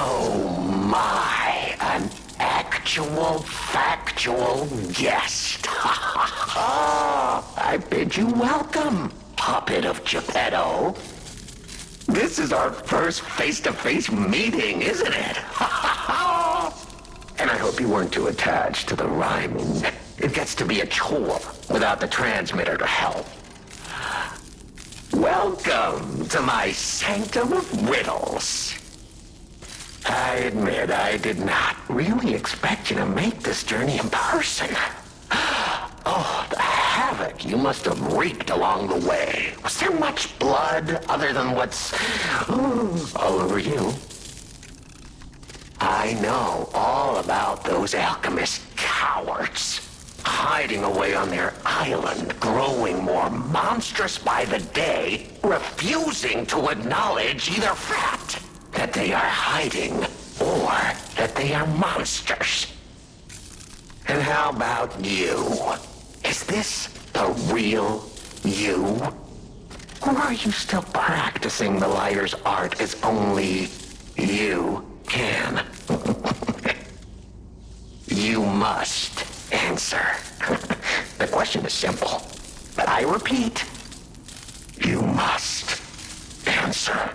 Oh my, an actual, factual guest. I bid you welcome, puppet of Geppetto. This is our first face-to-face meeting, isn't it? And I hope you weren't too attached to the rhyming. It gets to be a chore without the transmitter to help. Welcome to my sanctum of riddles. I admit I did not really expect you to make this journey in person. Oh, the havoc you must have wreaked along the way. Was there much blood other than what's all over you? I know all about those alchemist cowards, hiding away on their island, growing more monstrous by the day, refusing to acknowledge either fact that they are hiding or that they are monsters. And how about you? Is this the real you? Or are you still practicing the liar's art as only you can? You must answer. The question is simple, but I repeat, you must answer.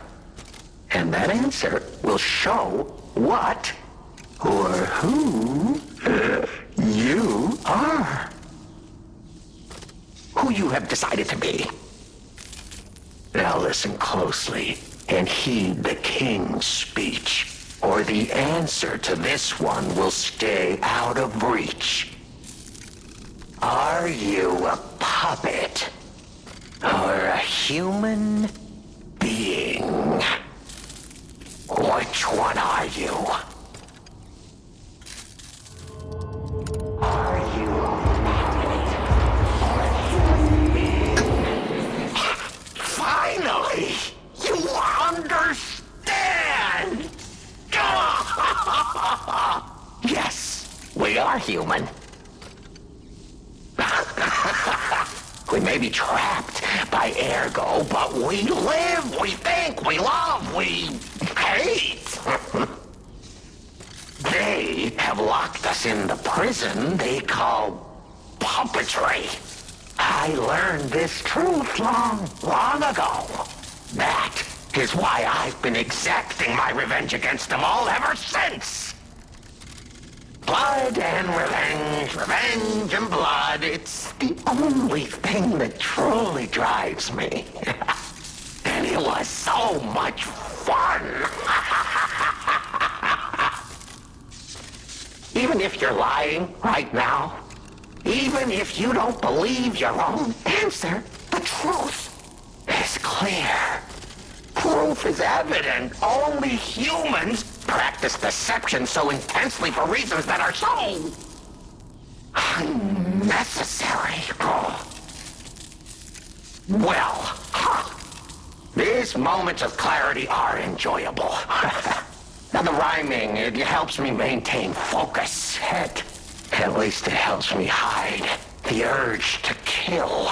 And that answer will show what or who you are. Who you have decided to be. Now listen closely and heed the king's speech, or the answer to this one will stay out of reach. Are you a puppet or a human being? Which one are you? Are you a puppet or a human being? Finally! You understand! Yes, we are human. We may be trapped by ergo, but we live, we think, we love, we hate. They have locked us in the prison they call puppetry. I learned this truth long ago. That is why I've been exacting my revenge against them all ever since. Blood and revenge, revenge and blood. It's the only thing that truly drives me. And it was so much fun. Even if you're lying right now, even if you don't believe your own answer, the truth is clear. Proof is evident. Only humans practice deception so intensely for reasons that are so unnecessary. Well, these moments of clarity are enjoyable. Now the rhyming, it helps me maintain focus. At least it helps me hide the urge to kill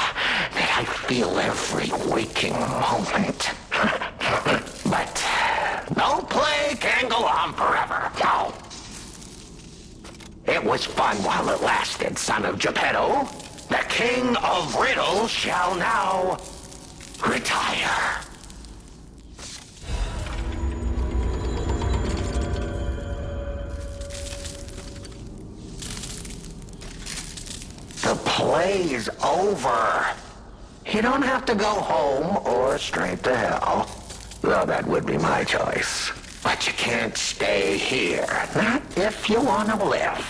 that I feel every waking moment. But no play can go on forever. No. It was fun while it lasted, son of Geppetto. The king of riddles shall now retire. The play's over. You don't have to go home or straight to hell. Though that would be my choice. But you can't stay here. Not if you want to live.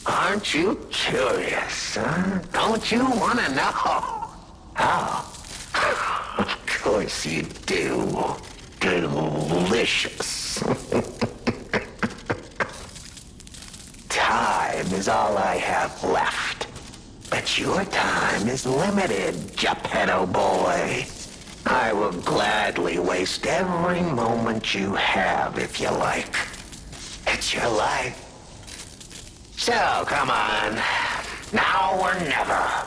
Aren't you curious, huh? Don't you want to know? Oh. Of course you do. Delicious. Time is all I have left. But your time is limited, Geppetto boy. I will gladly waste every moment you have if you like. It's your life. So, come on. Now or never.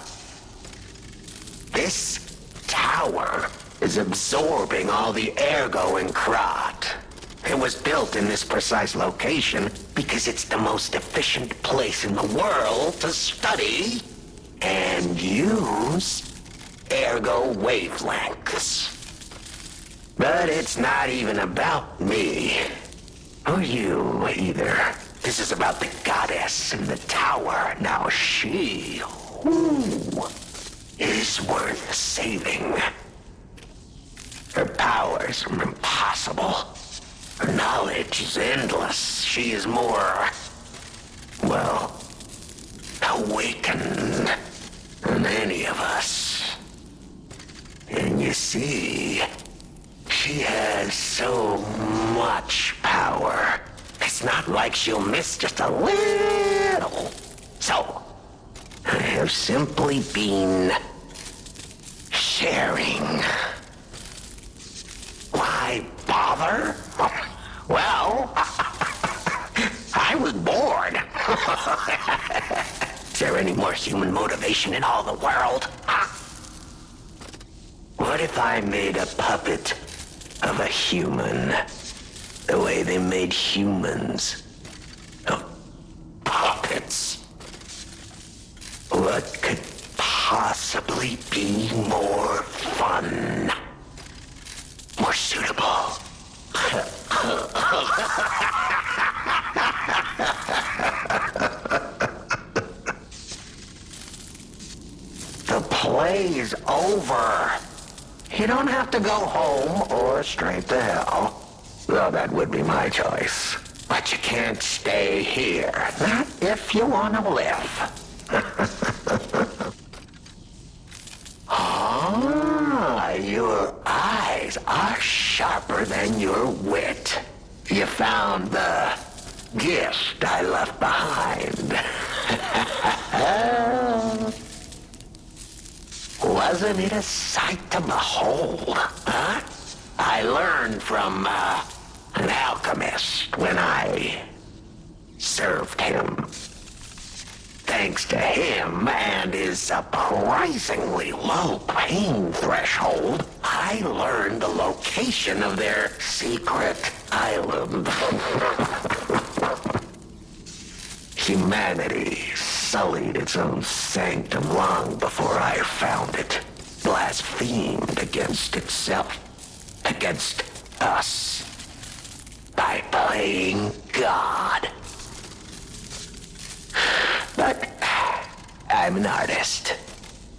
This tower is absorbing all the ergo in Krat. It was built in this precise location because it's the most efficient place in the world to study and use ergo wavelengths. But it's not even about me. Or you, either. This is about the goddess in the tower. Now she, is worth saving. Her powers are impossible. Her knowledge is endless. She is more, well, awakened than any of us. And you see, she has so much power. It's not like she'll miss just a little. So, I have simply been sharing. Why bother? Well, I was bored. Is there any more human motivation in all the world? What if I made a puppet of a human, the way they made humans of puppets? What could possibly be more fun? More suitable? The play is over. You don't have to go home or straight to hell. Though that would be my choice. But you can't stay here. Not if you want to live. Ah, your eyes are sharper than your wit. You found the gift I left behind. Wasn't it a sight to behold, huh? I learned from an alchemist when I served him. Thanks to him and his surprisingly low pain threshold, I learned the location of their secret island. Humanity sullied its own sanctum long before I found it, blasphemed against itself, against us, by playing God. But I'm an artist.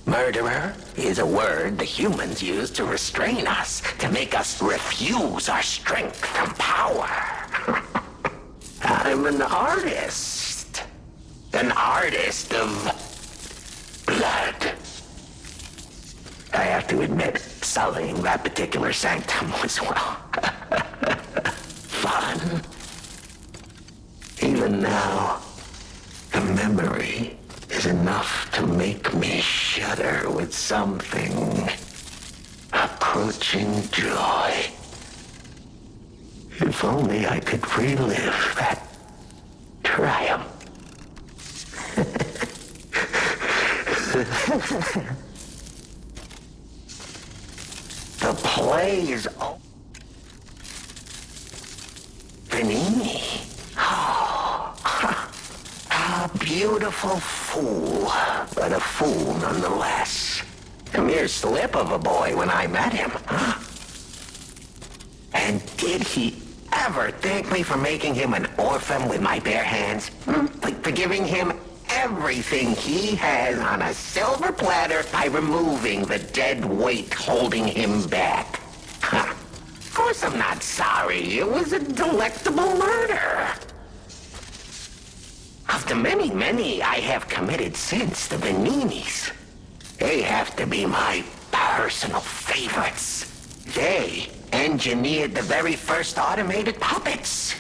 Murderer is a word the humans use to restrain us, to make us refuse our strength and power. I'm an artist. An artist of blood. I have to admit, sullying that particular sanctum was, well, fun. Even now, the memory is enough to make me shudder with something approaching joy. If only I could relive that triumph. The play is over. Venigni. Oh, a beautiful fool, but a fool nonetheless. A mere slip of a boy when I met him. And did he ever thank me for making him an orphan with my bare hands? For giving him everything he has on a silver platter by removing the dead weight holding him back. Of course I'm not sorry. It was a delectable murder. Of the many I have committed since, the Venignis, they have to be my personal favorites. They engineered the very first automated puppets.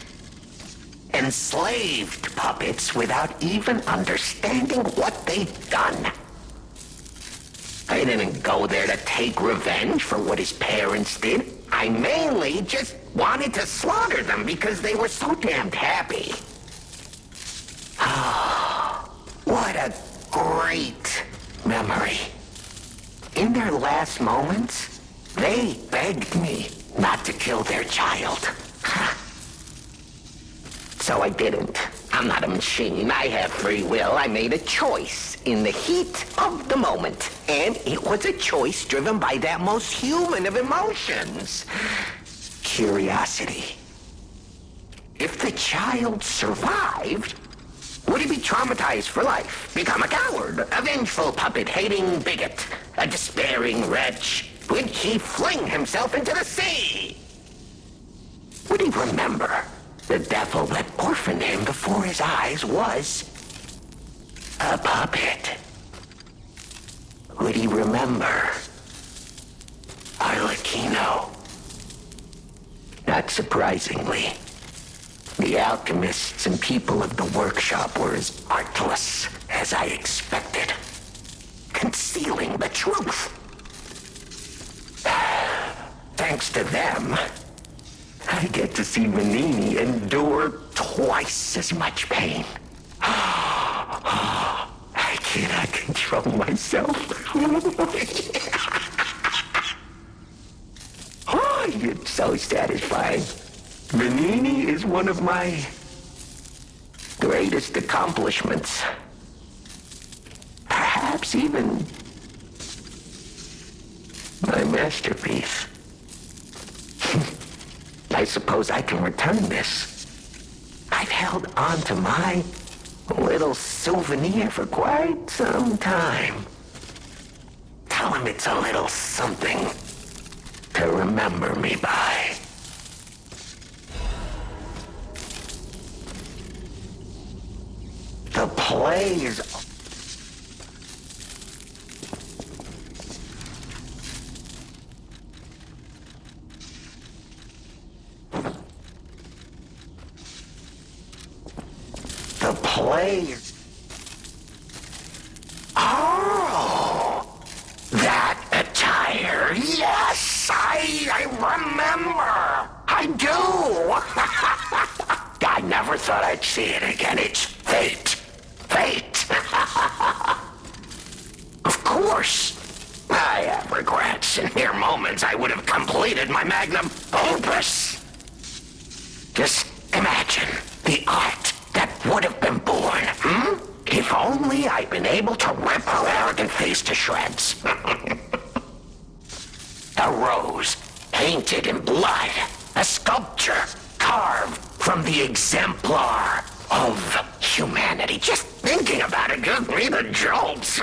Enslaved puppets without even understanding what they'd done. I didn't go there to take revenge for what his parents did. I mainly just wanted to slaughter them because they were so damned happy. Oh, what a great memory. In their last moments, they begged me not to kill their child. So I didn't. I'm not a machine. I have free will. I made a choice in the heat of the moment. And it was a choice driven by that most human of emotions. Curiosity. If the child survived, would he be traumatized for life? Become a coward, a vengeful puppet-hating bigot, a despairing wretch? Would he fling himself into the sea? Would he remember the devil that orphaned him before his eyes was a puppet? Would he remember Arlecchino? Not surprisingly, the alchemists and people of the workshop were as artless as I expected, concealing the truth. Thanks to them, I get to see Venigni endure twice as much pain. I cannot control myself. Oh, it's so satisfying. Venigni is one of my greatest accomplishments. Perhaps even my masterpiece. I suppose I can return this. I've held on to my little souvenir for quite some time. Tell him it's a little something to remember me by. The plays. The plays. Oh, that attire. Yes, I remember. I do. I never thought I'd see it again. It's fate. Fate. Of course. I have regrets. In mere moments, I would have completed my magnum opus. Just imagine the art that would have been born, If only I'd been able to rip her arrogant face to shreds. A rose painted in blood. A sculpture carved from the exemplar of humanity. Just thinking about it gives me the jolts.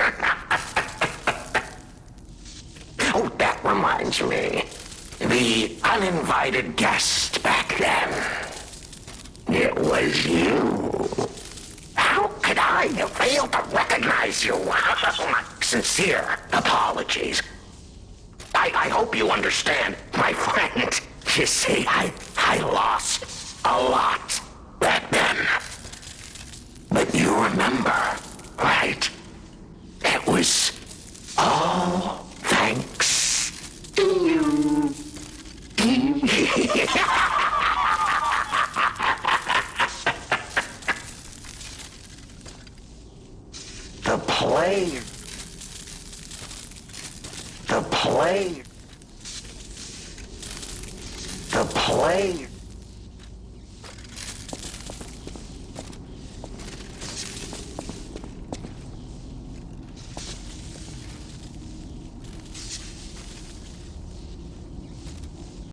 Oh, that reminds me. The uninvited guest back then. It was you. How could I have failed to recognize you? Sincere apologies. I hope you understand, my friend. You see, I lost a lot back then. But you remember, right? It was all thanks to you. The play. The play. The play.